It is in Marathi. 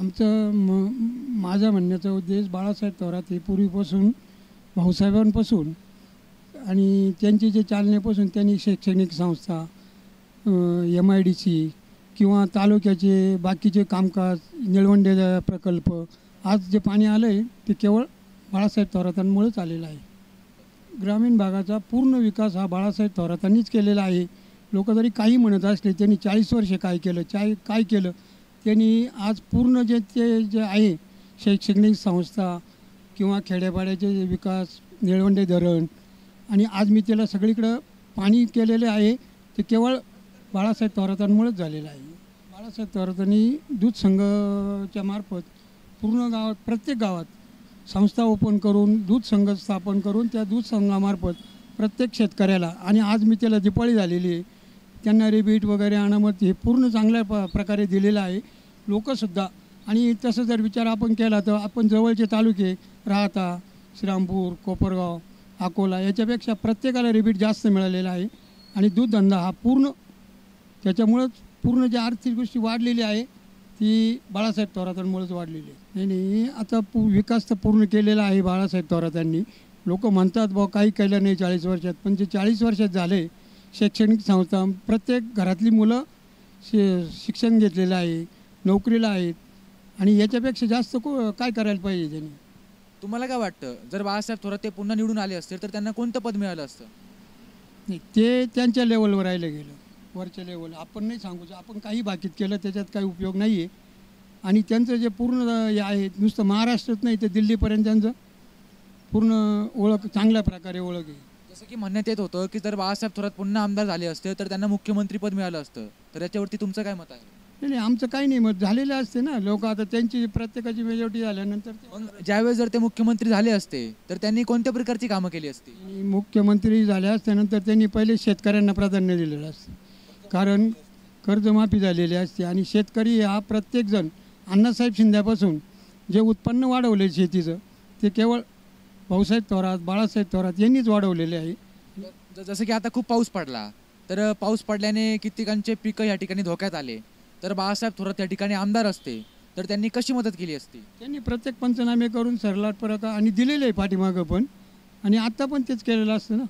माझा म्हणण्याचा उद्देश बाळासाहेब थोरात हे पूर्वीपासून भाऊसाहेबांपासून आणि त्यांचे जे चालण्यापासून त्यांनी शैक्षणिक संस्था MIDC किंवा तालुक्याचे बाकीचे कामकाज निळवंडे प्रकल्प आज जे पाणी आलं आहे ते केवळ बाळासाहेब थोरातांमुळेच आलेलं आहे. ग्रामीण भागाचा पूर्ण विकास हा बाळासाहेब थोरातांनीच केलेला आहे. लोक जरी काही म्हणत असले त्यांनी 40 वर्षे काय केलं त्यांनी आज पूर्ण जे आहे शैक्षणिक संस्था किंवा खेड्यापाड्याचे विकास निळवंडे धरण आणि आज मी त्याला सगळीकडं पाणी केलेले आहे ते केवळ बाळासाहेब थोरातांमुळेच झालेलं आहे. बाळासाहेब थोरातांनी दूध संघाच्या मार्फत पूर्ण गावात प्रत्येक गावात संस्था ओपन करून दूध संघ स्थापन करून त्या दूध संघामार्फत प्रत्येक शेतकऱ्याला आणि आज मी त्याला दिपाळी झालेली आहे त्यांना रिबीट वगैरे अनामत हे पूर्ण चांगल्या प्रकारे दिलेलं आहे. लोकंसुद्धा आणि तसं जर विचार आपण केला तर आपण जवळचे तालुके राहता श्रीरामपूर कोपरगाव अकोला याच्यापेक्षा प्रत्येकाला रिबीट जास्त मिळालेला आहे आणि दूधधंदा हा पूर्ण त्याच्यामुळंच पूर्ण जी आर्थिक गोष्टी वाढलेली आहे ती बाळासाहेब थोरातांमुळेच वाढलेली आहे. नाही आता विकास तर पूर्ण केलेला आहे बाळासाहेब थोरातांनी. लोक म्हणतात भाऊ काही केलं नाही 40 वर्षात पण जे 40 वर्षात झाले शैक्षणिक संस्था प्रत्येक घरातली मुलं शिक्षण घेतलेलं आहे नोकरीला आहेत आणि याच्यापेक्षा जास्त काय करायला पाहिजे त्यांनी. तुम्हाला काय वाटतं जर बाळासाहेब थोरात ते पुन्हा निवडून आले असतील तर त्यांना कोणतं पद मिळालं असतं? नाही ते त्यांच्या लेवलवर राहिलं गेलं वरच्या लेवल आपण नाही सांगू आपण काही बाकीत केलं त्याच्यात काही उपयोग नाही आहे आणि त्यांचं जे पूर्ण हे आहे नुसतं महाराष्ट्रात नाही तर दिल्लीपर्यंत त्यांचं पूर्ण ओळख चांगल्या प्रकारे ओळख आहे. जसं की म्हणण्यात येत होतं की जर बाळासाहेब थोरात पुन्हा आमदार झाले असते तर त्यांना मुख्यमंत्रीपद मिळालं असतं तर याच्यावरती तुमचं काय मत आहे? नाही आमचं काही नाही मत झालेलं असते ना लोक आता त्यांची प्रत्येकाची मेजॉरिटी झाल्यानंतर ज्यावेळेस जर ते मुख्यमंत्री झाले असते तर त्यांनी कोणत्या प्रकारची कामं केली असती? मुख्यमंत्री झाले असल्यानंतर त्यांनी पहिले शेतकऱ्यांना प्राधान्य दिलेलं असतं कारण कर्जमाफी झालेली असते आणि शेतकरी हा प्रत्येकजण अण्णासाहेब शिंद्यापासून जे उत्पन्न वाढवले शेतीचं ते केवळ भाऊसाहेब थोरात बाळासाहेब थोरात यांनीच वाढवलेले आहे. जसं की आता खूप पाऊस पडला तर पाऊस पडल्याने कित्येकांचे पिकं या ठिकाणी धोक्यात आले तर बाळासाहेब थोरात या ठिकाणी आमदार असते तर त्यांनी कशी मदत केली असती? त्यांनी प्रत्येक पंचनामे करून सरलाट परत आणि दिलेले आहे पाठीमागं पण आणि आत्ता पण तेच केलेलं असतं ना.